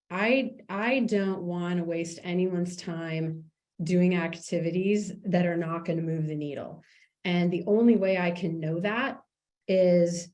I don't want to waste anyone's time doing activities that are not going to move the needle. And the only way I can know that is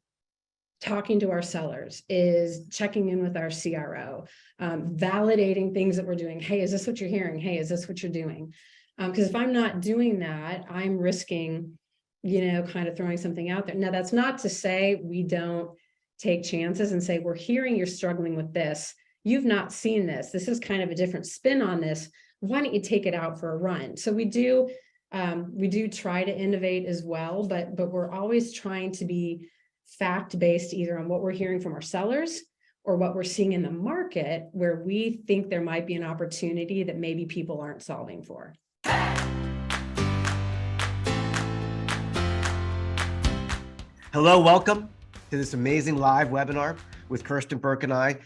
talking to our sellers, is checking in with our CRO, validating things that we're doing. Hey, is this what you're hearing? Hey, is this what you're doing? Because if I'm not doing that, I'm risking, kind of throwing something out there. Now, that's not to say we don't take chances and say, we're hearing you're struggling with this. You've not seen this. This is kind of a different spin on this. Why don't you take it out for a run? So we do try to innovate as well, but we're always trying to be fact-based, either on what we're hearing from our sellers or what we're seeing in the market, where we think there might be an opportunity that maybe people aren't solving for. Hello, welcome to this amazing live webinar with Kirstin Burke and I,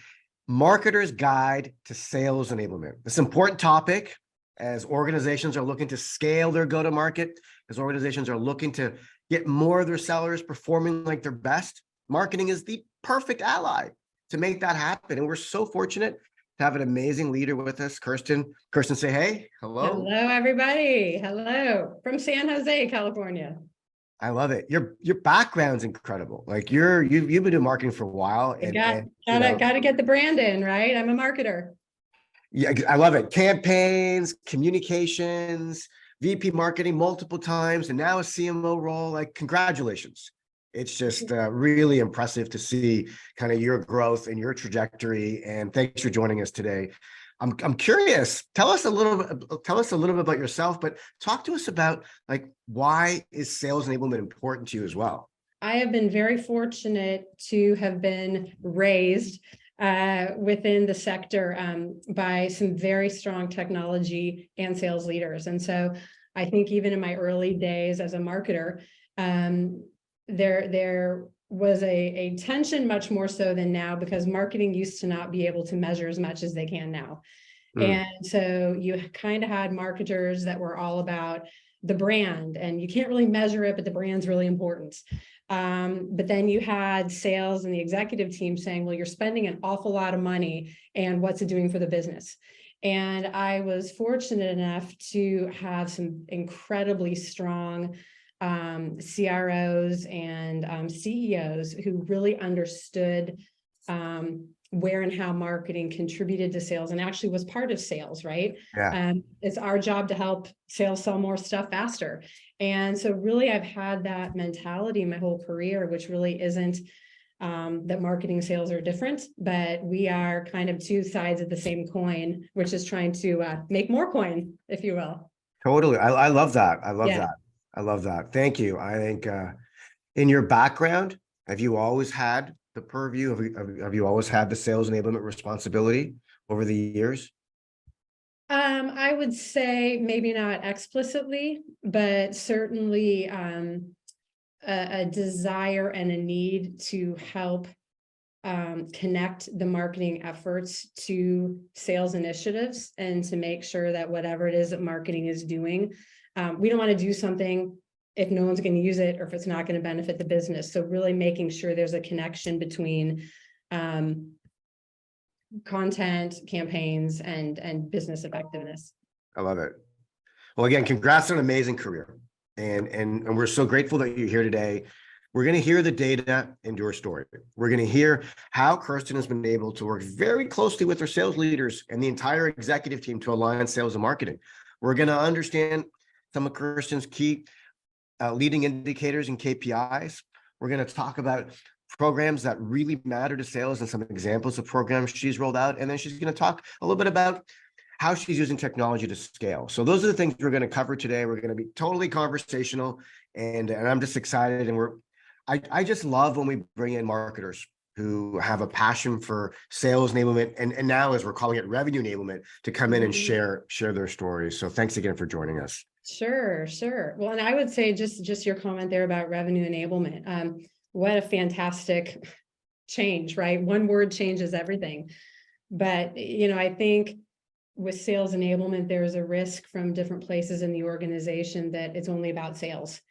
Marketer's Guide to Sales Enablement. This important topic as organizations are looking to scale their go-to-market, as organizations are looking to get more of their sellers performing like their best. Marketing is the perfect ally to make that happen. And we're so fortunate to have an amazing leader with us, Kirstin. Kirstin, say hey. Hello. Hello, everybody. Hello from San Jose, California. I love it. Your background's incredible. Like you've been doing marketing for a while. Gotta get the brand in, right? I'm a marketer. Yeah, I love it. Campaigns, communications, VP marketing multiple times, and now a CMO role. Like, congratulations. It's just really impressive to see kind of your growth and your trajectory. And thanks for joining us today. I'm curious. Tell us a little bit about yourself, but talk to us about, like, why is sales enablement important to you as well? I have been very fortunate to have been raised within the sector by some very strong technology and sales leaders. And so I think even in my early days as a marketer, there was a tension, much more so than now, because marketing used to not be able to measure as much as they can now. And so you kind of had marketers that were all about the brand, and you can't really measure it, but the brand's really important. But then you had sales and the executive team saying, well, you're spending an awful lot of money, and what's it doing for the business? And I was fortunate enough to have some incredibly strong CROs and CEOs who really understood where and how marketing contributed to sales, and actually was part of sales, right? Yeah. It's our job to help sales sell more stuff faster. And so really, I've had that mentality my whole career, which really isn't that marketing sales are different, but we are kind of two sides of the same coin, which is trying to make more coin, if you will. Totally. I love that. I love that. Thank you. I think in your background, have you always had the purview? Have you always had the sales enablement responsibility over the years? I would say maybe not explicitly, but certainly a desire and a need to help connect the marketing efforts to sales initiatives, and to make sure that whatever it is that marketing is doing, we don't want to do something if no one's going to use it, or if it's not going to benefit the business. So really making sure there's a connection between content, campaigns, and business effectiveness. I love it. Well, again, congrats on an amazing career. And we're so grateful that you're here today. We're going to hear the DataEndure story. We're going to hear how Kirstin has been able to work very closely with her sales leaders and the entire executive team to align sales and marketing. We're going to understand some of Kirstin's key leading indicators and KPIs. We're going to talk about programs that really matter to sales and some examples of programs she's rolled out. And then she's going to talk a little bit about how she's using technology to scale. So those are the things we're going to cover today. We're going to be totally conversational, and I'm just excited. And I just love when we bring in marketers who have a passion for sales enablement, and now, as we're calling it, revenue enablement, to come in and share their stories. So thanks again for joining us. Sure. Well, and I would say just your comment there about revenue enablement. What a fantastic change, right? One word changes everything. But, I think with sales enablement, there is a risk from different places in the organization that it's only about sales.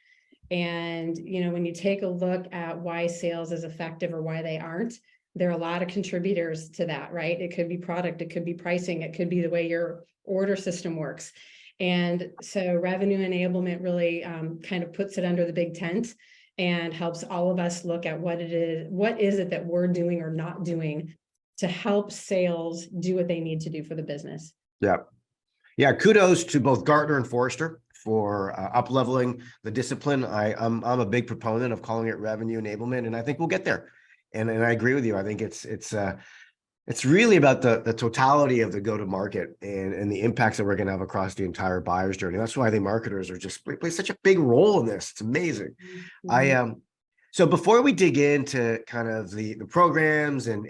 And, when you take a look at why sales is effective or why they aren't, there are a lot of contributors to that, right? It could be product, it could be pricing, it could be the way your order system works. And so revenue enablement really kind of puts it under the big tent and helps all of us look at what is it that we're doing or not doing to help sales do what they need to do for the business. Yeah. Yeah. Kudos to both Gartner and Forrester for up-leveling the discipline. I'm a big proponent of calling it revenue enablement, and I think we'll get there. And I agree with you. I think it's really about the totality of the go-to-market and the impacts that we're going to have across the entire buyer's journey. That's why I think marketers are just play such a big role in this. It's amazing. Mm-hmm. So before we dig into kind of the programs and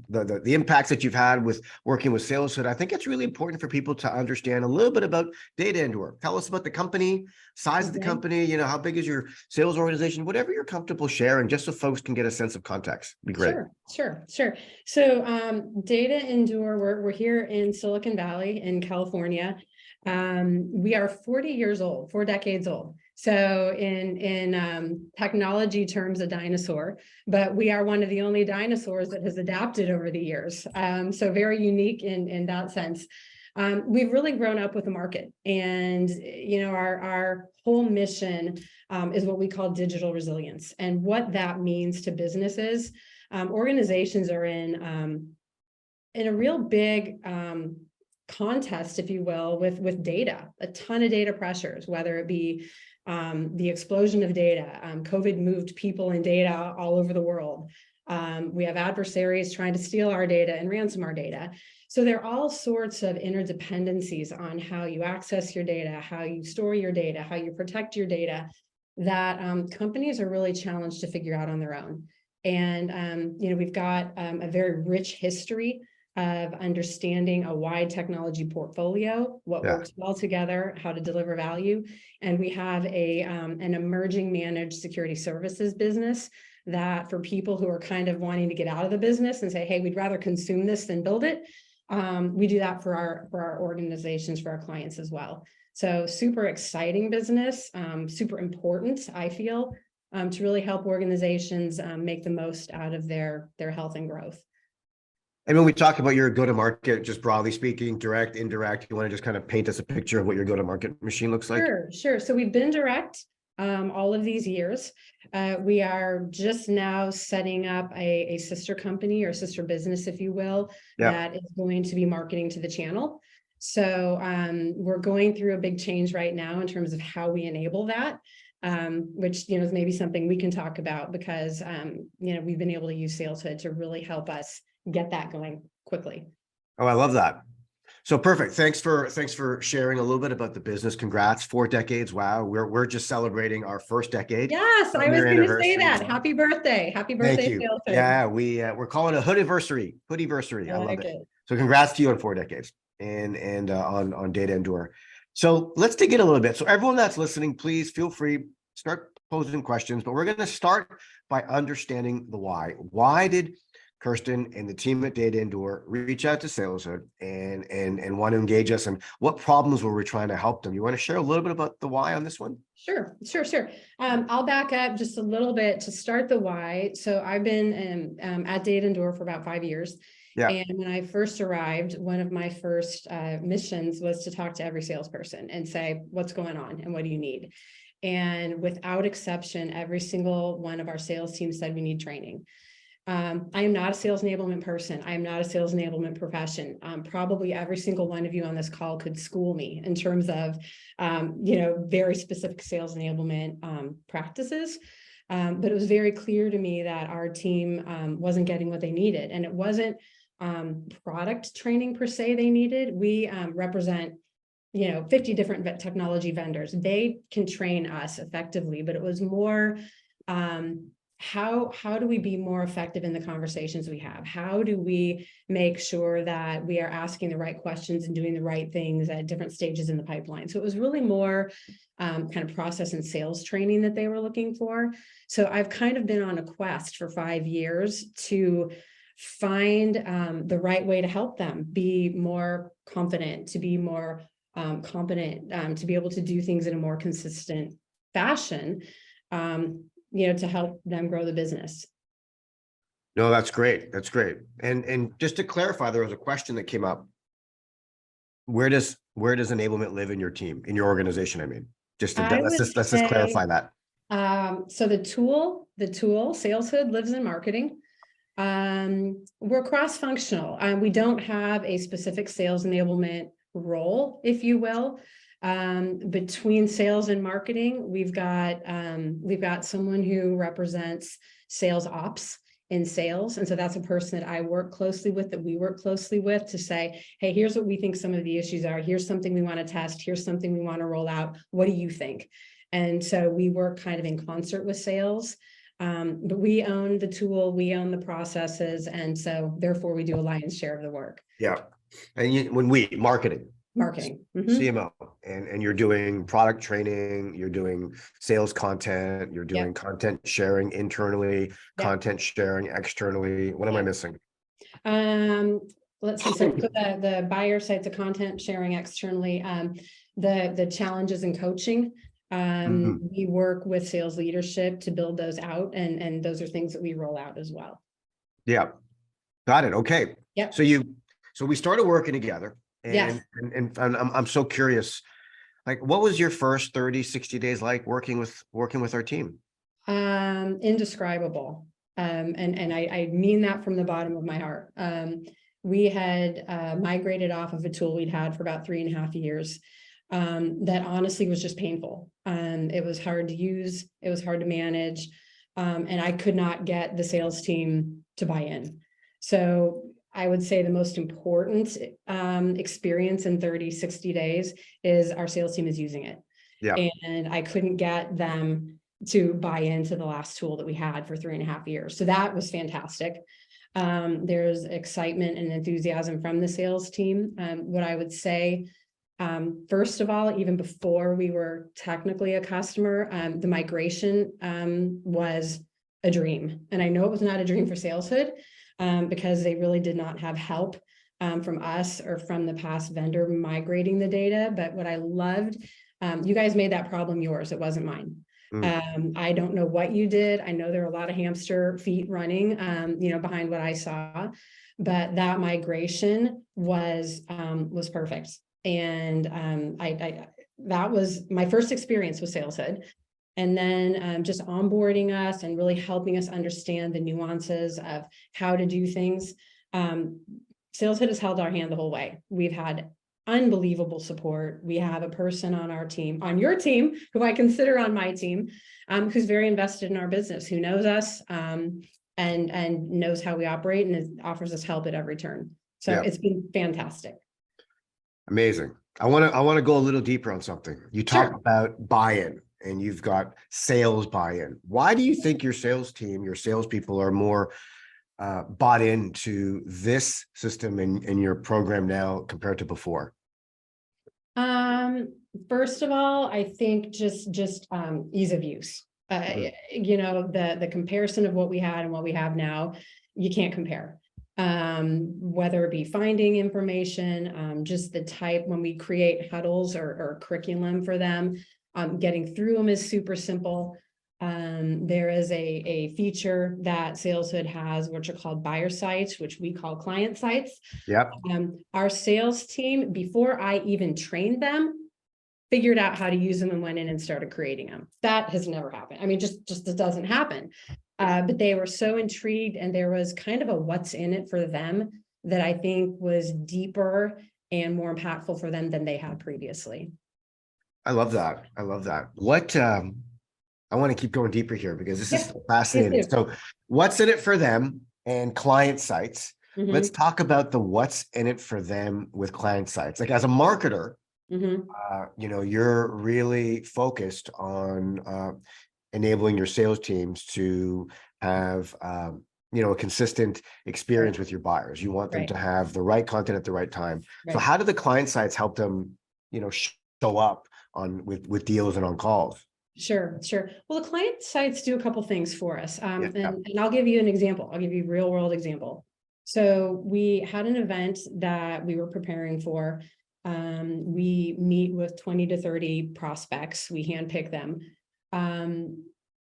the impacts that you've had with working with SalesHood, I think it's really important for people to understand a little bit about DataEndure. Tell us about the company, size of the company, how big is your sales organization, whatever you're comfortable sharing, just so folks can get a sense of context. Be great. Sure. So DataEndure, we're here in Silicon Valley in California. We are 40 years old, 4 decades old. So in technology terms, a dinosaur, but we are one of the only dinosaurs that has adapted over the years. So very unique in that sense. We've really grown up with the market, and our whole mission is what we call digital resilience, and what that means to businesses. Organizations are in a real big contest, if you will, with data, a ton of data pressures, whether it be the explosion of data. COVID moved people and data all over the world. We have adversaries trying to steal our data and ransom our data. So there are all sorts of interdependencies on how you access your data, how you store your data, how you protect your data, that companies are really challenged to figure out on their own. And we've got a very rich history of understanding a wide technology portfolio, what works well together, how to deliver value. And we have an emerging managed security services business that, for people who are kind of wanting to get out of the business and say, hey, we'd rather consume this than build it, we do that for our organizations, for our clients as well. So super exciting business, super important, I feel, to really help organizations make the most out of their health and growth. And when we talk about your go-to-market, just broadly speaking, direct, indirect, you want to just kind of paint us a picture of what your go-to-market machine looks like? Sure. So we've been direct all of these years. We are just now setting up a sister company or sister business, if you will, that is going to be marketing to the channel. So we're going through a big change right now in terms of how we enable that. Which is maybe something we can talk about, because we've been able to use SalesHood to really help us get that going quickly. Oh, I love that. So perfect. Thanks for sharing a little bit about the business. Congrats, 4 decades. Wow, we're just celebrating our first decade. Yes, I was going to say that. Happy birthday, Thank you. SalesHood. Yeah, we're calling it a hoodiversary. I love it. So congrats to you on 4 decades and on DataEndure. So let's dig in a little bit. So everyone that's listening, please feel free, start posing questions, but we're going to start by understanding the why. Why did Kirstin and the team at DataEndure reach out to SalesHood and want to engage us, and what problems were we trying to help them? You want to share a little bit about the why on this one? Sure. I'll back up just a little bit to start the why. So I've been at DataEndure for about 5 years. Yeah. And when I first arrived, one of my first missions was to talk to every salesperson and say, what's going on and what do you need? And without exception, every single one of our sales teams said we need training. I am not a sales enablement person. I am not a sales enablement profession. Probably every single one of you on this call could school me in terms of, very specific sales enablement practices. But it was very clear to me that our team wasn't getting what they needed. And it wasn't product training per se they needed. We represent 50 different technology vendors. They can train us effectively, but it was more how do we be more effective in the conversations we have? How do we make sure that we are asking the right questions and doing the right things at different stages in the pipeline? So it was really more kind of process and sales training that they were looking for. So I've kind of been on a quest for 5 years to find the right way to help them be more confident, to be more competent, to be able to do things in a more consistent fashion, to help them grow the business. No, that's great. That's great. And just to clarify, there was a question that came up. Where does enablement live in your team, in your organization? I mean, just to I let's would just say, clarify that. so the tool, Saleshood lives in marketing. We're cross-functional. We don't have a specific sales enablement role, if you will. Between sales and marketing, we've got someone who represents sales ops in sales. And so that's a person that I work closely with, that we work closely with, to say, hey, here's what we think some of the issues are. Here's something we want to test. Here's something we want to roll out. What do you think? And so we work kind of in concert with sales. But we own the tool, we own the processes, and so therefore we do a lion's share of the work. Yeah. And when we marketing, Marketing. CMO, and you're doing product training, you're doing sales content, you're doing content sharing internally, content sharing externally. What am I missing? Let's see. So the buyer side, the content sharing externally, the challenges in coaching. We work with sales leadership to build those out, and those are things that we roll out as well. Yeah, got it. Okay. Yep. So we started working together, and I'm so curious, like, what was your first 30, 60 days like working with our team? Indescribable. And I mean that from the bottom of my heart. We had migrated off of a tool we'd had for about 3.5 years. That honestly was just painful. It was hard to use, it was hard to manage, and I could not get the sales team to buy in. So I would say the most important experience in 30, 60 days is our sales team is using it. Yeah. And I couldn't get them to buy into the last tool that we had for 3.5 years. So that was fantastic. There's excitement and enthusiasm from the sales team. What I would say, first of all, even before we were technically a customer, the migration was a dream. And I know it was not a dream for Saleshood, because they really did not have help from us or from the past vendor migrating the data. But what I loved, you guys made that problem yours. It wasn't mine. I don't know what you did. I know there are a lot of hamster feet running, behind what I saw, but that migration was perfect. And that was my first experience with Saleshood. And then just onboarding us and really helping us understand the nuances of how to do things. Saleshood has held our hand the whole way. We've had unbelievable support. We have a person on our team, on your team, who I consider on my team, who's very invested in our business, who knows us and knows how we operate, and offers us help at every turn. So it's been fantastic. Amazing. I want to go a little deeper on something. You talk about buy-in, and you've got sales buy-in. Why do you think your sales team, your salespeople, are more bought into this system in your program now compared to before? First of all, I think just ease of use. The comparison of what we had and what we have now, you can't compare. Whether it be finding information, just the type, when we create huddles or curriculum for them, getting through them is super simple. There is a feature that Saleshood has, which are called buyer sites, which we call client sites. Yep. Our sales team, before I even trained them, figured out how to use them and went in and started creating them. That has never happened. I mean, just it doesn't happen. But they were so intrigued, and there was kind of a what's in it for them that I think was deeper and more impactful for them than they had previously. I love that. I love that. What I want to keep going deeper here because this is fascinating. So what's in it for them and client sites? Let's talk about the what's in it for them with client sites. Like, as a marketer, you're really focused on enabling your sales teams to have a consistent experience with your buyers. You want them to have the right content at the right time. So how do the client sites help them show up with deals and on calls? Sure. Well, the client sites do a couple things for us. And I'll give you an example. I'll give you a real world example. So we had an event that we were preparing for. We meet with 20 to 30 prospects. We handpick them.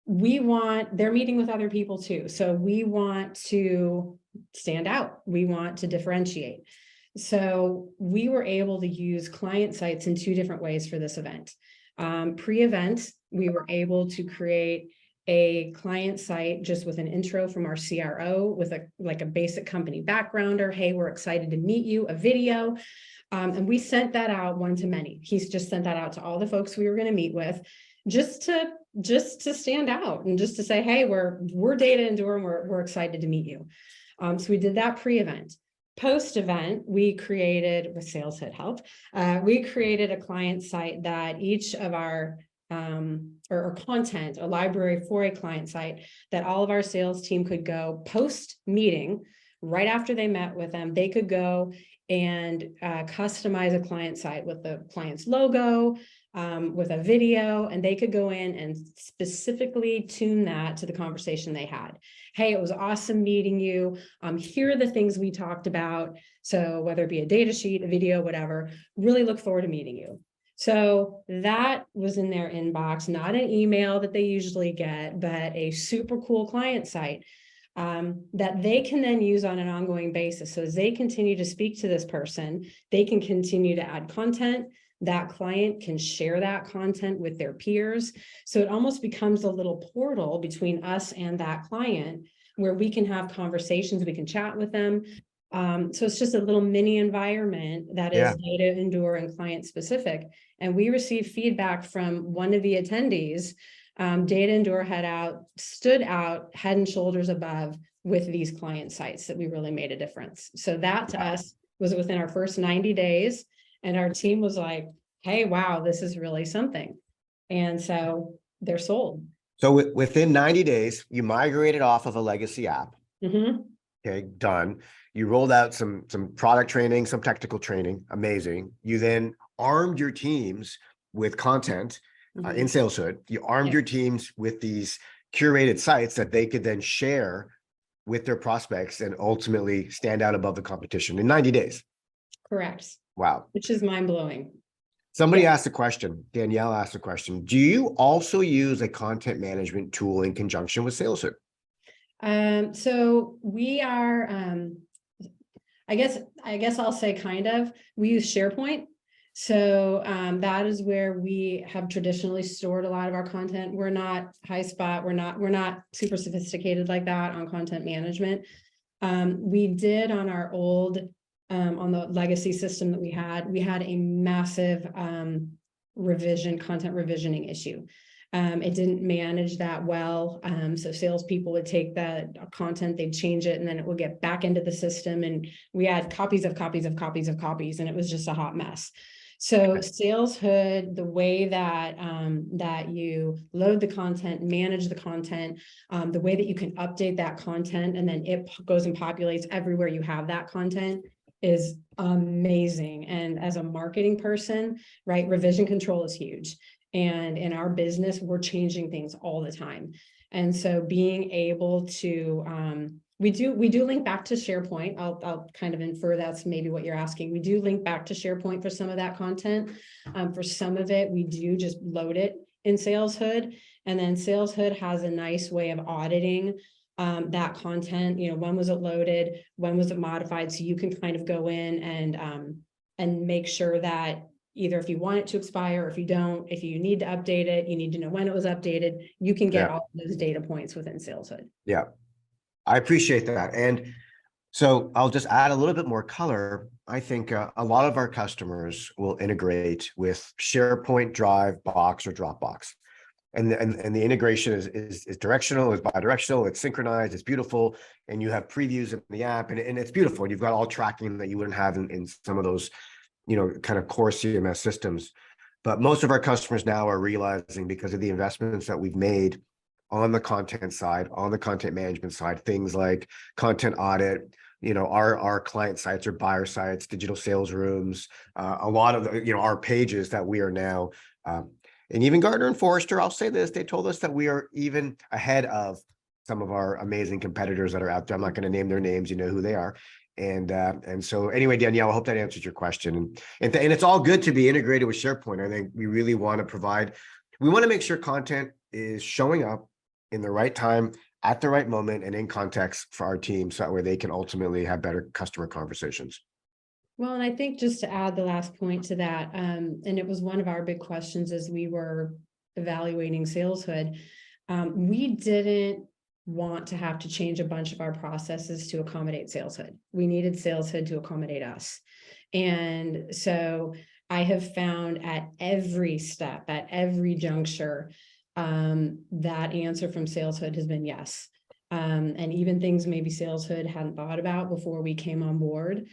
they're meeting with other people too. So we want to stand out. We want to differentiate. So we were able to use client sites in two different ways for this event. Pre-event, we were able to create a client site just with an intro from our CRO with a basic company backgrounder. Hey, we're excited to meet you, a video. And we sent that out one to many. He's just sent that out to all the folks we were going to meet with, just to stand out and just to say, hey, we're DataEndure and we're excited to meet you. So we did that pre-event. Post-event, we created, with Sales Hit help, we created a client site that each of our or content, a library for a client site that all of our sales team could go post-meeting, right after they met with them, they could go and customize a client site with the client's logo, with a video, and they could go in and specifically tune that to the conversation they had. Hey, it was awesome meeting you. Here are the things we talked about. So whether it be a data sheet, a video, whatever, really look forward to meeting you. So that was in their inbox, not an email that they usually get, but a super cool client site that they can then use on an ongoing basis. So as they continue to speak to this person, they can continue to add content. That client can share that content with their peers. So it almost becomes a little portal between us and that client where we can have conversations, we can chat with them. So it's just a little mini environment that is DataEndure and client specific. And we received feedback from one of the attendees. DataEndure stood out head and shoulders above with these client sites that we really made a difference. So that to us was within our first 90 days. And our team was like, hey, wow, this is really something. And so they're sold. So within 90 days, you migrated off of a legacy app. Mm-hmm. Okay, done. You rolled out some product training, some technical training. Amazing. You then armed your teams with content in Sales Hood. You armed your teams with these curated sites that they could then share with their prospects and ultimately stand out above the competition in 90 days. Correct. Wow. Which is mind-blowing. Somebody asked a question. Danielle asked a question. Do you also use a content management tool in conjunction with Sales Hood? So we are, I guess I'll say kind of, we use SharePoint. So that is where we have traditionally stored a lot of our content. We're not HighSpot. We're not super sophisticated like that on content management. We did on our old, on the legacy system that we had a massive content revisioning issue. It didn't manage that well. So salespeople would take that content, they'd change it, and then it would get back into the system. And we had copies of copies of copies of copies, and it was just a hot mess. So Sales Hood, the way that that you load the content, manage the content, the way that you can update that content, and then it goes and populates everywhere you have that content is amazing. And as a marketing person, right, revision control is huge. And in our business, we're changing things all the time. And so being able to, we do link back to SharePoint. I'll kind of infer that's maybe what you're asking. We do link back to SharePoint for some of that content. For some of it, we do just load it in Sales Hood. And then Sales Hood has a nice way of auditing that content. You know, when was it loaded? When was it modified? So you can kind of go in and make sure that either if you want it to expire, or if you don't, if you need to update it, you need to know when it was updated, you can get all of those data points within Sales Hood. Yeah, I appreciate that. And so I'll just add a little bit more color. I think a lot of our customers will integrate with SharePoint, Drive, Box, or Dropbox. And the integration is directional, is bidirectional, it's synchronized, it's beautiful, and you have previews in the app, and it's beautiful. And you've got all tracking that you wouldn't have in some of those, you know, kind of core CMS systems. But most of our customers now are realizing, because of the investments that we've made on the content side, on the content management side, things like content audit, you know, our client sites or buyer sites, digital sales rooms, a lot of the, you know, our pages that we are now, and even Gartner and Forrester, I'll say this, they told us that we are even ahead of some of our amazing competitors that are out there. I'm not going to name their names, you know who they are. And so anyway, Danielle, I hope that answers your question. And it's all good to be integrated with SharePoint. I think we really want to provide, we want to make sure content is showing up in the right time, at the right moment, and in context for our team, so that way they can ultimately have better customer conversations. Well, and I think just to add the last point to that, and it was one of our big questions as we were evaluating Saleshood, we didn't want to have to change a bunch of our processes to accommodate Saleshood. We needed Saleshood to accommodate us. And so I have found at every step, at every juncture, that answer from Saleshood has been yes. And even things maybe Saleshood hadn't thought about before we came on board.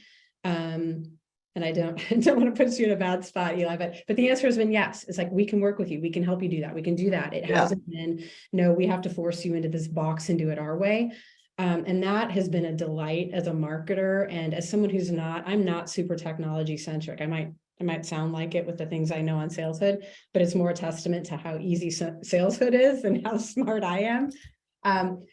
And I don't want to put you in a bad spot, Eli, but the answer has been yes. It's like, we can work with you. We can help you do that. We can do that. It hasn't been, no, we have to force you into this box and do it our way. And that has been a delight as a marketer and as someone who's I'm not super technology centric. I might sound like it with the things I know on Saleshood, but it's more a testament to how easy Saleshood is and how smart I am.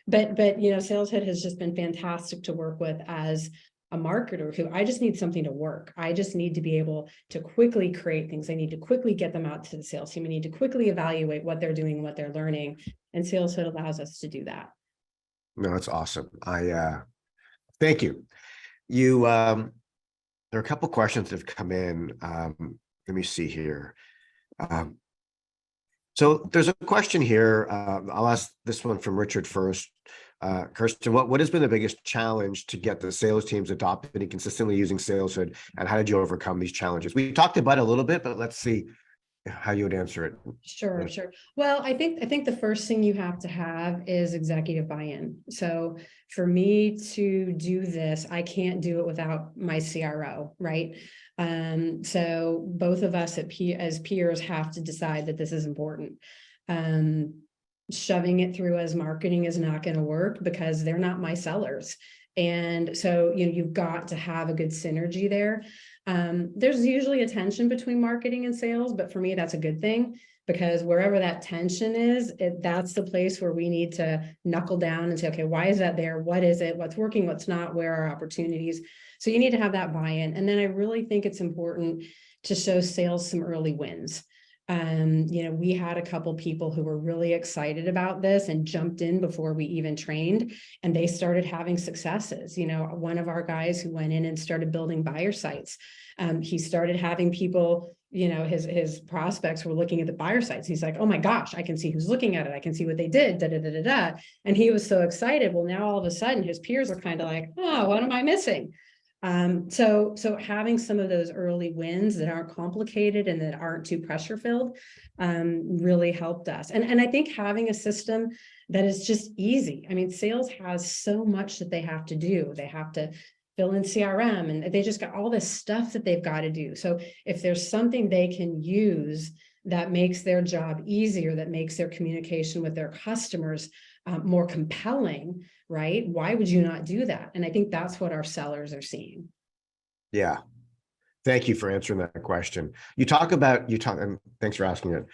But Saleshood has just been fantastic to work with as a marketer who I just need something to work. I just need to be able to quickly create things. I need to quickly get them out to the sales team. I need to quickly evaluate what they're doing, what they're learning. And Saleshood allows us to do that. No, that's awesome. Thank you. There are a couple questions that have come in. Let me see here. So there's a question here. I'll ask this one from Richard first. Kirstin, what has been the biggest challenge to get the sales teams adopted and consistently using Saleshood, and how did you overcome these challenges? We talked about it a little bit, but let's see how you would answer it. Sure. Well, I think the first thing you have to have is executive buy-in. So for me to do this, I can't do it without my CRO, right? So both of us as peers have to decide that this is important. Shoving it through as marketing is not going to work because they're not my sellers. And so, you've got to have a good synergy there. There's usually a tension between marketing and sales, but for me, that's a good thing because wherever that tension is, that's the place where we need to knuckle down and say, okay, why is that there? What is it? What's working? What's not? Where are opportunities? So you need to have that buy-in. And then I really think it's important to show sales some early wins. We had a couple people who were really excited about this and jumped in before we even trained, and they started having successes. One of our guys who went in and started building buyer sites, he started having people, his prospects were looking at the buyer sites. He's like, oh my gosh, I can see who's looking at it. I can see what they did, da, da, da, da, da. And he was so excited. Well, now all of a sudden his peers are kind of like, oh, what am I missing? So having some of those early wins that aren't complicated and that aren't too pressure filled, really helped us. And I think having a system that is just easy. I mean, sales has so much that they have to do. They have to fill in CRM and they just got all this stuff that they've got to do. So if there's something they can use that makes their job easier, that makes their communication with their customers more compelling, right? Why would you not do that? And I think that's what our sellers are seeing. Yeah. Thank you for answering that question. And thanks for asking it.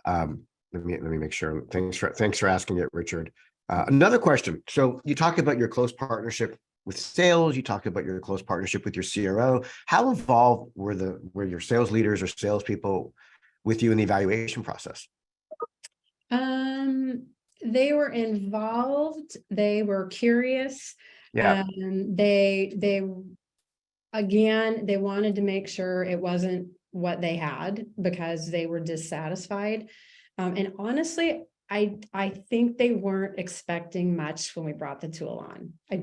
Let me make sure. Thanks for asking it, Richard. Another question. So you talked about your close partnership with sales. You talked about your close partnership with your CRO. How involved were your sales leaders or salespeople with you in the evaluation process? They were involved. They were curious. Yeah. They wanted to make sure it wasn't what they had because they were dissatisfied. And honestly, I think they weren't expecting much when we brought the tool on. I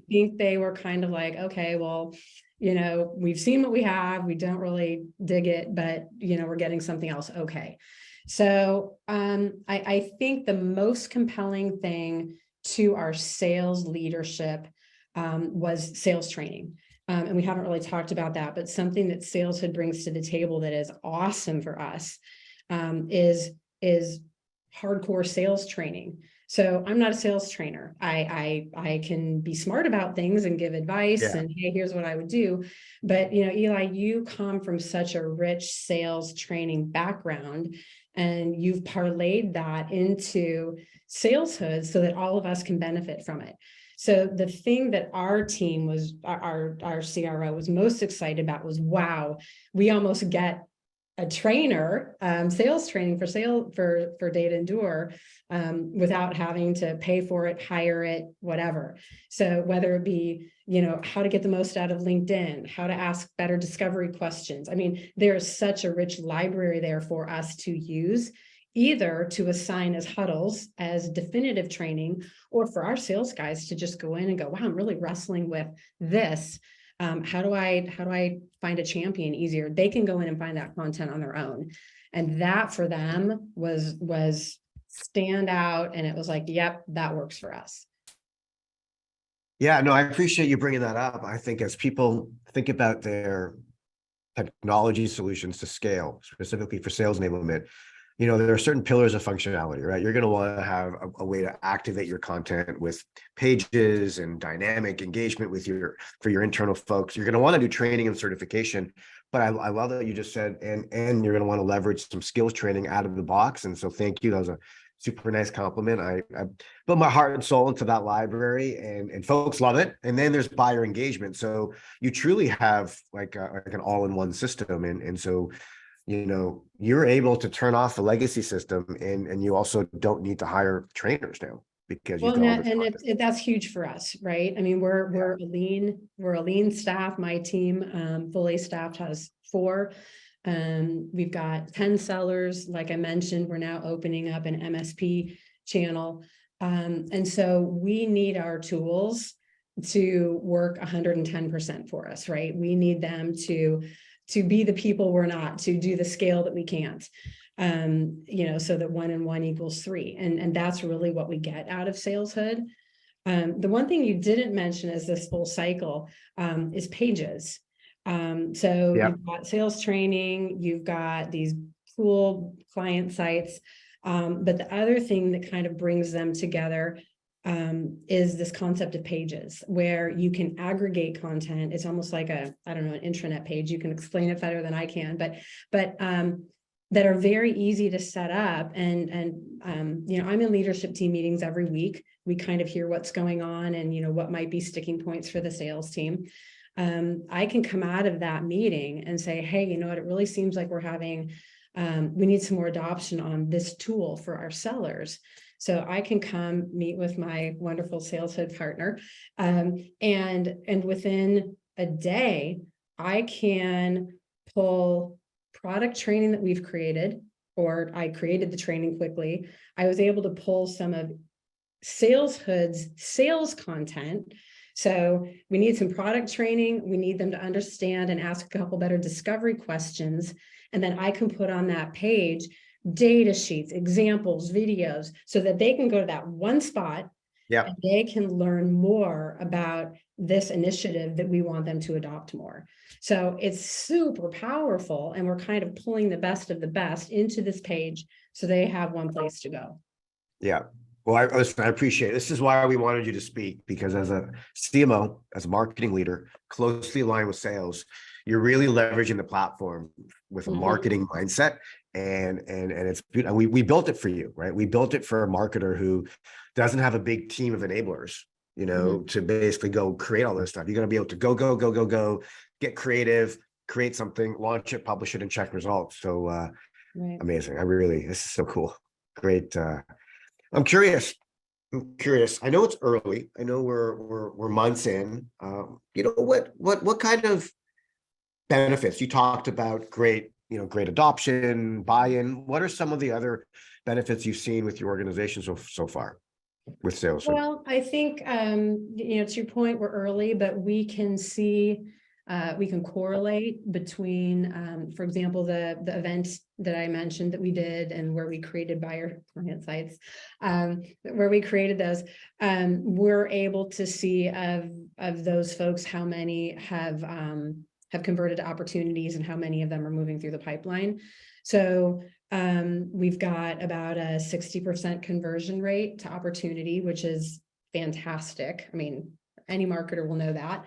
think they were kind of like, okay, well, we've seen what we have. We don't really dig it, but we're getting something else. Okay. So I think the most compelling thing to our sales leadership was sales training. And we haven't really talked about that, but something that Saleshood brings to the table that is awesome for us is hardcore sales training. So I'm not a sales trainer. I can be smart about things and give advice and hey, here's what I would do. But Eli, you come from such a rich sales training background and you've parlayed that into Saleshood so that all of us can benefit from it. So the thing that our team our CRO was most excited about was, wow, we almost get a trainer, sales training for DataEndure, without having to pay for it, hire it, whatever. So whether it be, how to get the most out of LinkedIn, how to ask better discovery questions. I mean, there's such a rich library there for us to use, either to assign as huddles, as definitive training, or for our sales guys to just go in and go, wow, I'm really wrestling with this. How do I find a champion easier? They can go in and find that content on their own. And that for them was stand out. And it was like, yep, that works for us. Yeah, no, I appreciate you bringing that up. I think as people think about their technology solutions to scale, specifically for sales enablement, there are certain pillars of functionality, right? You're going to want to have a way to activate your content with pages and dynamic engagement with for your internal folks. You're going to want to do training and certification, but I love that you just said, and you're going to want to leverage some skills training out of the box. And so thank you. That was a super nice compliment. I put my heart and soul into that library, and folks love it. And then there's buyer engagement. So you truly have like an all-in-one system. And so you're able to turn off the legacy system, and you also don't need to hire trainers now because you've got all this content. That's huge for us, right? I mean, we're a lean staff. My team, fully staffed, has 4. We've got 10 sellers. Like I mentioned, we're now opening up an MSP channel. And so we need our tools to work 110% for us, right? We need them to be the people we're not, to do the scale that we can't, so that 1 and 1 equals 3. And that's really what we get out of SalesHood. The one thing you didn't mention is this full cycle, is pages. You've got sales training, you've got these cool client sites. But the other thing that kind of brings them together is this concept of pages, where you can aggregate content. It's almost like an intranet page. You can explain it better than I can, but that are very easy to set up. And I'm in leadership team meetings every week. We kind of hear what's going on and, what might be sticking points for the sales team. I can come out of that meeting and say, hey, it really seems like we need some more adoption on this tool for our sellers. So I can come meet with my wonderful SalesHood partner, and within a day, I can pull product training that we've created, or I created the training quickly. I was able to pull some of SalesHood's sales content. So we need some product training. We need them to understand and ask a couple better discovery questions. And then I can put on that page data sheets, examples, videos, so that they can go to that one spot. Yeah. And they can learn more about this initiative that we want them to adopt more. So it's super powerful. And we're kind of pulling the best of the best into this page so they have one place to go. Yeah. Well, I appreciate it. This is why we wanted you to speak, because as a CMO, as a marketing leader, closely aligned with sales, you're really leveraging the platform with a marketing mindset. And it's beautiful. We built it for you, right? We built it for a marketer who doesn't have a big team of enablers, to basically go create all this stuff. You're going to be able to go, get creative, create something, launch it, publish it, and check results. So amazing. This is so cool. Great. I'm curious. I know it's early. I know we're months in. What kind of benefits you talked about? Great adoption, buy-in. What are some of the other benefits you've seen with your organization so far with sales? Well, I think to your point, we're early, but we can see. We can correlate between, for example, the event that I mentioned that we did and where we created buyer client sites, where we created those. We're able to see of those folks how many have converted to opportunities and how many of them are moving through the pipeline. So we've got about a 60% conversion rate to opportunity, which is fantastic. I mean, any marketer will know that.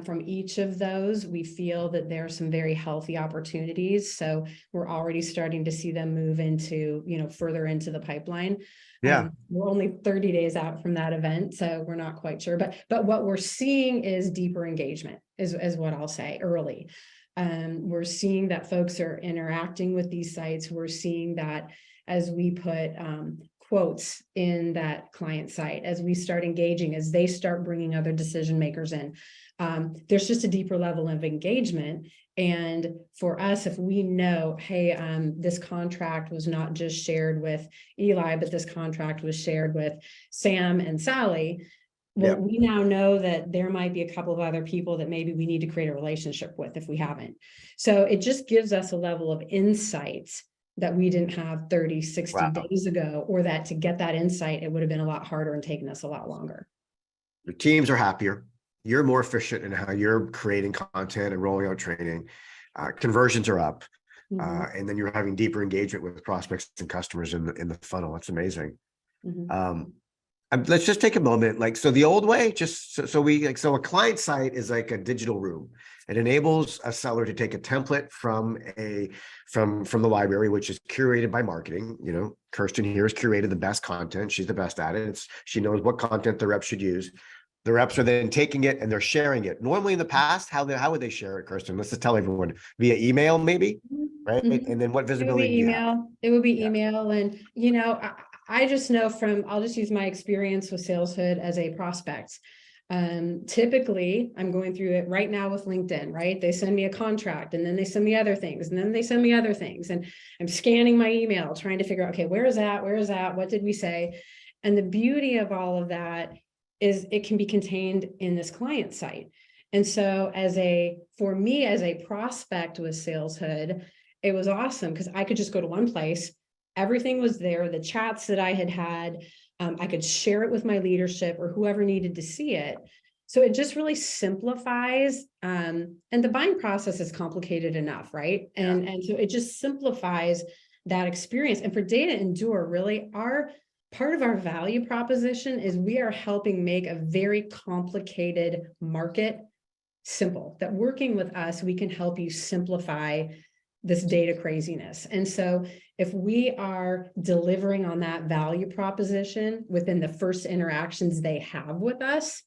From each of those, we feel that there are some very healthy opportunities. So we're already starting to see them move into, further into the pipeline. Yeah. We're only 30 days out from that event, so we're not quite sure. But what we're seeing is deeper engagement is what I'll say early. We're seeing that folks are interacting with these sites. We're seeing that as we put quotes in that client site, as we start engaging, as they start bringing other decision makers in, there's just a deeper level of engagement. And for us, if we know, hey, this contract was not just shared with Eli, but this contract was shared with Sam and Sally, well, we now know that there might be a couple of other people that maybe we need to create a relationship with if we haven't. So it just gives us a level of insights that we didn't have 30, 60 days ago, or that to get that insight, it would have been a lot harder and taken us a lot longer. Your teams are happier. You're more efficient in how you're creating content and rolling out training. Conversions are up. And then you're having deeper engagement with prospects and customers in the funnel. That's amazing. Let's just take a moment. Like, so the old way, just so a client site is like a digital room. It enables a seller to take a template from the library, which is curated by marketing. You know, Kirstin here has curated the best content. She's the best at it. She knows what content the reps should use. The reps are then taking it and they're sharing it. Normally in the past, how would they share it, Kirstin? Let's just tell everyone via email, maybe, right? And then what visibility do you have? It would be email. And, you know, I just know I'll just use my experience with SalesHood as a prospect. Typically I'm going through it right now with LinkedIn, right? They send me a contract and then they send me other things and then they send me other things. And I'm scanning my email, trying to figure out, okay, where is that? Where is that? What did we say? And the beauty of all of that is it can be contained in this client site. And so for me as a prospect with SalesHood, it was awesome because I could just go to one place. Everything was there. The chats that I had, I could share it with my leadership or whoever needed to see it. So it just really simplifies, and the buying process is complicated enough, right? And so it just simplifies that experience. And for DataEndure, really, part of our value proposition is we are helping make a very complicated market simple. That working with us, we can help you simplify this data craziness. And so if we are delivering on that value proposition within the first interactions they have with us,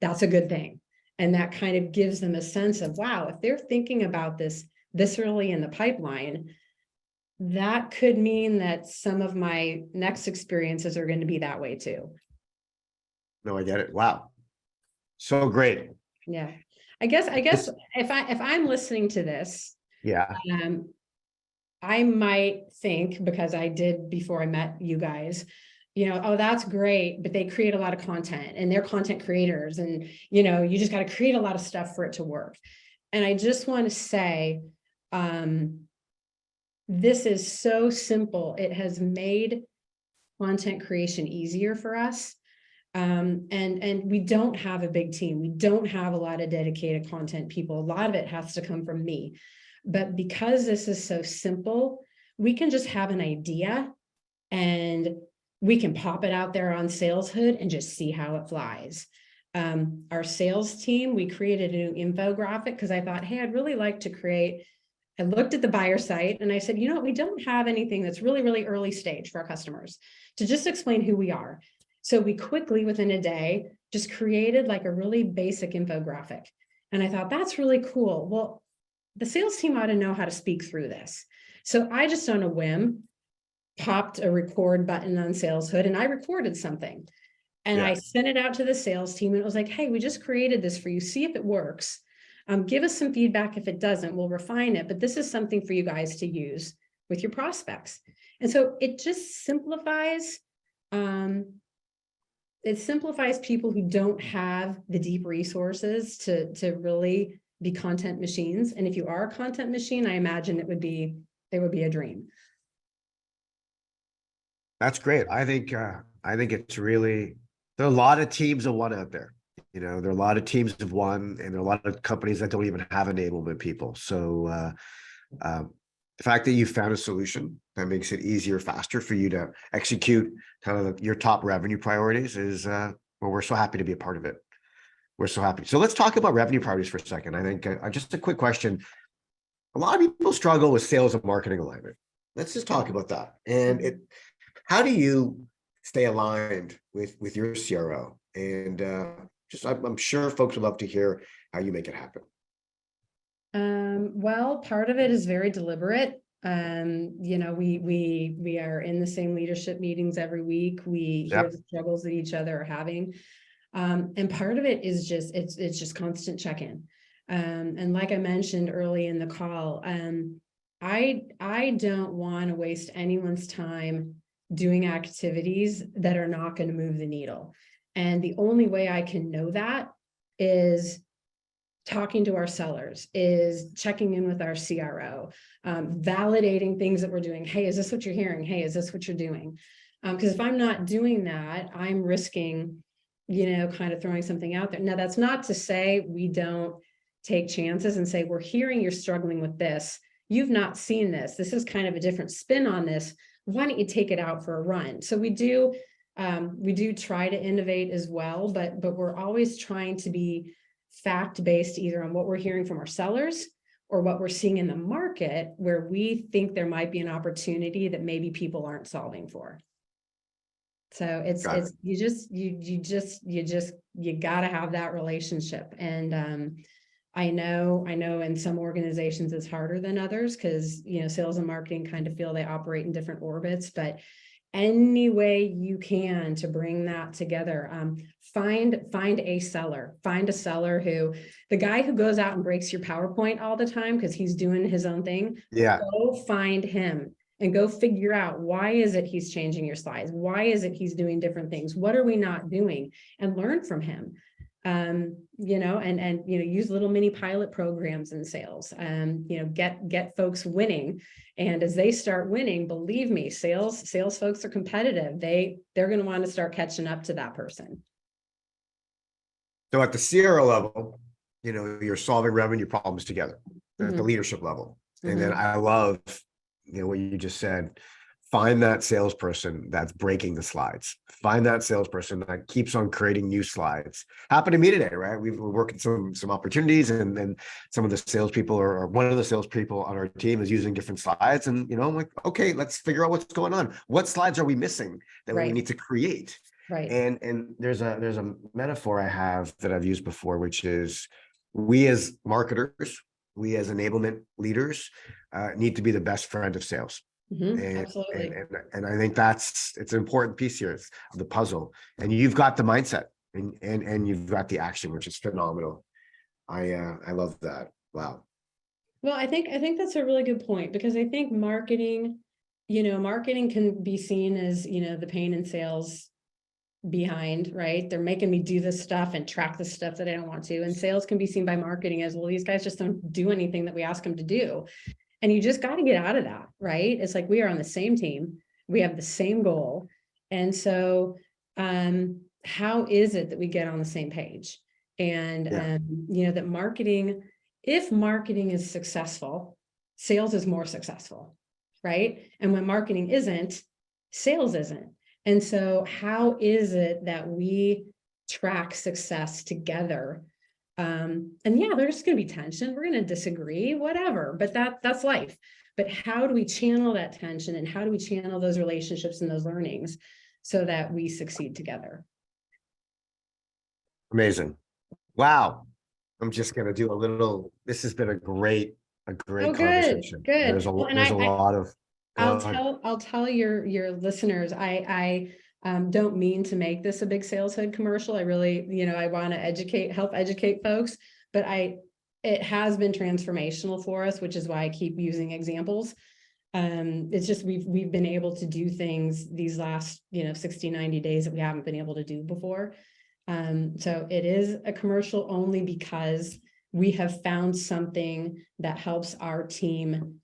that's a good thing. And that kind of gives them a sense of, wow, if they're thinking about this early in the pipeline, that could mean that some of my next experiences are going to be that way too. No, I get it. Wow. So great. Yeah. I guess if I'm listening to this, I might think, because I did before I met you guys, you know, oh, that's great, but they create a lot of content and they're content creators and, you know, you just got to create a lot of stuff for it to work. And I just want to say, this is so simple. It has made content creation easier for us. And we don't have a big team. We don't have a lot of dedicated content people. A lot of it has to come from me. But because this is so simple, we can just have an idea and we can pop it out there on SalesHood and just see how it flies. Our sales team, we created a new infographic because I thought, hey, I'd really like to I looked at the buyer site and I said, you know what, we don't have anything that's really, really early stage for our customers to just explain who we are. So we quickly, within a day, just created like a really basic infographic. And I thought, that's really cool. Well, the sales team ought to know how to speak through this. So I just on a whim popped a record button on SalesHood and I recorded something. And I sent it out to the sales team and it was like, hey, we just created this for you. See if it works. Give us some feedback. If it doesn't, we'll refine it. But this is something for you guys to use with your prospects. And so it just simplifies, people who don't have the deep resources to really be content machines. And if you are a content machine, I imagine it would be a dream. That's great. I think it's really, there are a lot of teams of one out there. You know, there are a lot of teams of one, and there are a lot of companies that don't even have enablement people. So the fact that you found a solution that makes it easier, faster for you to execute kind of your top revenue priorities is, well, we're so happy to be a part of it. We're so happy. So let's talk about revenue priorities for a second. I think just a quick question. A lot of people struggle with sales and marketing alignment. Let's just talk about that. And how do you stay aligned with your CRO? And I'm sure folks would love to hear how you make it happen. Well, part of it is very deliberate. We are in the same leadership meetings every week. We hear Yep. the struggles that each other are having. And part of it is just, it's just constant check-in. And like I mentioned early in the call, I don't want to waste anyone's time doing activities that are not going to move the needle. And the only way I can know that is talking to our sellers, is checking in with our CRO, validating things that we're doing. Hey, is this what you're hearing? Hey, is this what you're doing? Because if I'm not doing that, I'm risking, kind of throwing something out there. Now, that's not to say we don't take chances and say, we're hearing you're struggling with this. You've not seen this. This is kind of a different spin on this. Why don't you take it out for a run? So we do try to innovate as well, but we're always trying to be fact-based, either on what we're hearing from our sellers or what we're seeing in the market, where we think there might be an opportunity that maybe people aren't solving for. So you got to have that relationship. And I know in some organizations it's harder than others, because sales and marketing kind of feel they operate in different orbits, but any way you can to bring that together. Find a seller who, the guy who goes out and breaks your PowerPoint all the time because he's doing his own thing. Yeah. Go find him and go figure out, why is it he's changing your slides? Why is it he's doing different things? What are we not doing? And learn from him. Use little mini pilot programs in sales, get folks winning. And as they start winning, believe me, sales folks are competitive. They're going to want to start catching up to that person. So at the CRO level, you're solving revenue problems together at the leadership level. And then I love, what you just said. Find that salesperson that's breaking the slides. Find that salesperson that keeps on creating new slides. Happened to me today, right? We're working some opportunities, and then some of the salespeople, or one of the salespeople on our team, is using different slides. And I'm like, okay, let's figure out what's going on. What slides are we missing that we need to create? Right. And there's a metaphor I have that I've used before, which is, we as marketers, we as enablement leaders, need to be the best friend of sales. Absolutely. And I think it's an important piece here of the puzzle. And you've got the mindset and you've got the action, which is phenomenal. I love that. Wow. Well, I think that's a really good point, because I think marketing can be seen as, the pain in sales behind, right? They're making me do this stuff and track the stuff that I don't want to. And sales can be seen by marketing as, well, these guys just don't do anything that we ask them to do. And you just got to get out of that, right? It's like, we are on the same team. We have the same goal. And so how is it that we get on the same page? And, that marketing, if marketing is successful, sales is more successful, right? And when marketing isn't, sales isn't. And so how is it that we track success together? There's going to be tension. We're going to disagree, whatever, but that's life. But how do we channel that tension, and how do we channel those relationships and those learnings so that we succeed together? Amazing. Wow. I'm just going to do this has been a great conversation. Good. There's a lot of, I'll tell your listeners, I don't mean to make this a big sales hood commercial. I really, I want to help educate folks, but it has been transformational for us, which is why I keep using examples. It's just, we've been able to do things these last, 60, 90 days that we haven't been able to do before. So it is a commercial only because we have found something that helps our team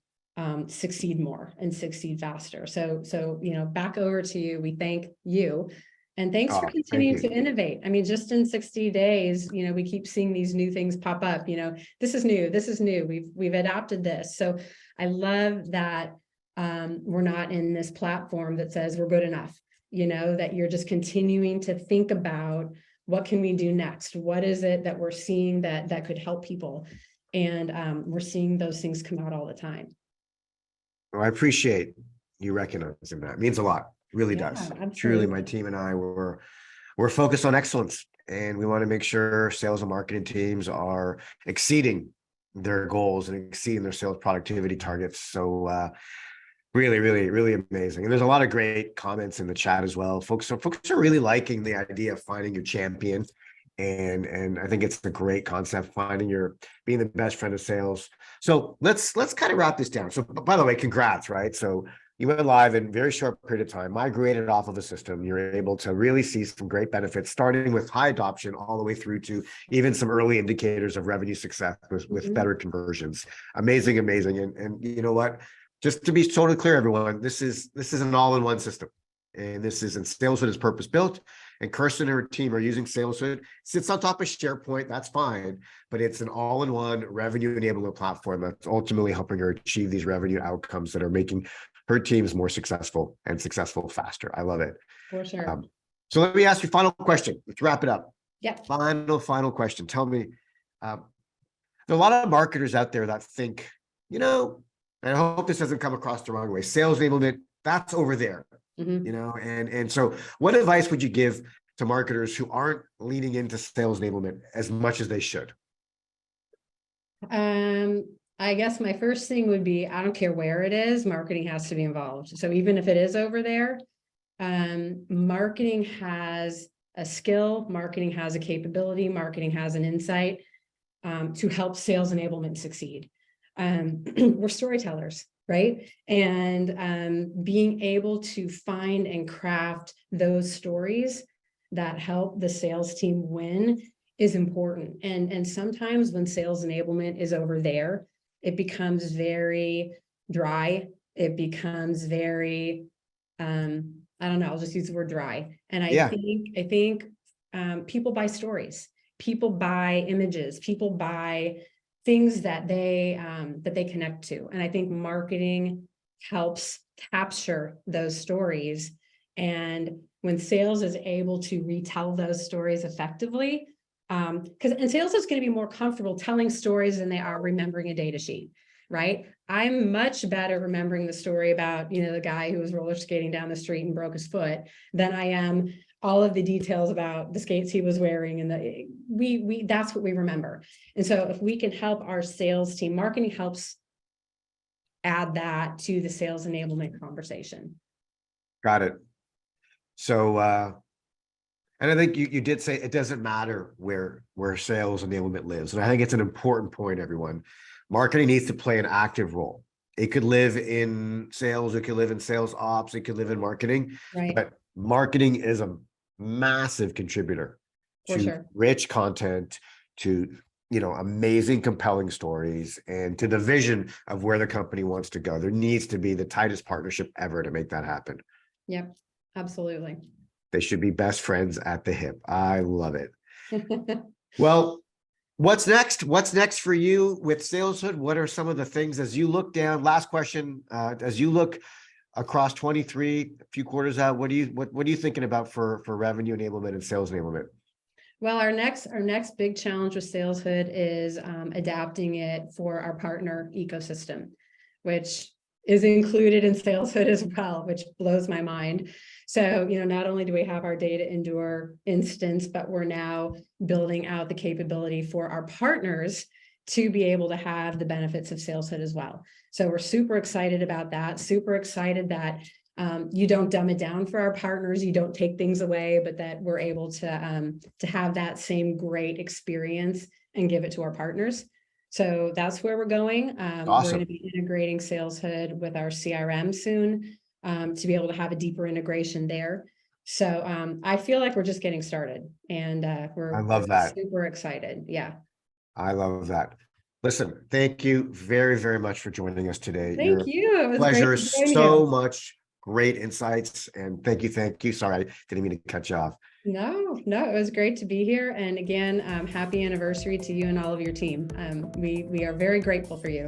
succeed more and succeed faster. So back over to you. We thank you. And thanks for continuing to innovate. I mean, just in 60 days, we keep seeing these new things pop up. This is new. We've adopted this. So I love that we're not in this platform that says we're good enough, that you're just continuing to think about, what can we do next? What is it that we're seeing that could help people? And we're seeing those things come out all the time. Well, I appreciate you recognizing that. It means a lot. It really does. Absolutely. Truly, my team and I we're focused on excellence, and we want to make sure sales and marketing teams are exceeding their goals and exceeding their sales productivity targets. So really, really, really amazing. And there's a lot of great comments in the chat as well. Folks are really liking the idea of finding your champion. And I think it's a great concept, being the best friend of sales. So let's kind of wrap this down. So by the way, congrats, right? So you went live in a very short period of time, migrated off of the system. You're able to really see some great benefits, starting with high adoption all the way through to even some early indicators of revenue success with better conversions. Amazing, amazing. And you know what? Just to be totally clear, everyone, this is an all-in-one system. And SalesHood is purpose built, and Kirstin and her team are using SalesHood. Sits on top of SharePoint, that's fine, but it's an all-in-one revenue enablement platform that's ultimately helping her achieve these revenue outcomes that are making her teams more successful and successful faster. I love it. For sure. So let me ask you a final question. Let's wrap it up. Yeah. Final question. Tell me, there are a lot of marketers out there that think, and I hope this doesn't come across the wrong way, sales enablement, that's over there. And so what advice would you give to marketers who aren't leaning into sales enablement as much as they should? I guess my first thing would be, I don't care where it is, marketing has to be involved. So even if it is over there, marketing has a skill, marketing has a capability, marketing has an insight to help sales enablement succeed. We're storytellers, right? And being able to find and craft those stories that help the sales team win is important. And sometimes when sales enablement is over there, it becomes very dry. It becomes very, I don't know, I'll just use the word dry. And I think people buy stories, people buy images, people buy things that they connect to. And I think marketing helps capture those stories. And when sales is able to retell those stories effectively, and sales is going to be more comfortable telling stories than they are remembering a data sheet, right? I'm much better remembering the story about, the guy who was roller skating down the street and broke his foot than I am all of the details about the skates he was wearing. And that's what we remember. And so if we can help our sales team, marketing helps add that to the sales enablement conversation. Got it. So, and I think you did say it doesn't matter where sales enablement lives. And I think it's an important point, everyone. Marketing needs to play an active role. It could live in sales, it could live in sales ops, it could live in marketing, right? But marketing is a massive contributor to rich content, to amazing, compelling stories, and to the vision of where the company wants to go. There needs to be the tightest partnership ever to make that happen. Yep, absolutely. They should be best friends at the hip. I love it. Well, what's next? What's next for you with SalesHood? What are some of the things as you look down? Last question, as you look across 23, a few quarters out, what are you thinking about for revenue enablement and sales enablement? Well, our next big challenge with SalesHood is adapting it for our partner ecosystem, which is included in SalesHood as well, which blows my mind. So, not only do we have our DataEndure instance, but we're now building out the capability for our partners to be able to have the benefits of SalesHood as well. So we're super excited about that, super excited that you don't dumb it down for our partners, you don't take things away, but that we're able to have that same great experience and give it to our partners. So that's where we're going. Awesome. We're going to be integrating SalesHood with our CRM soon to be able to have a deeper integration there. So I feel like we're just getting started, and we're super excited. Yeah. I love that. Listen, thank you very, very much for joining us today. Thank you. It was pleasure. Great to join so you. much great insights, and thank you. Sorry, I didn't mean to cut you off. No, it was great to be here. And again, happy anniversary to you and all of your team. We are very grateful for you.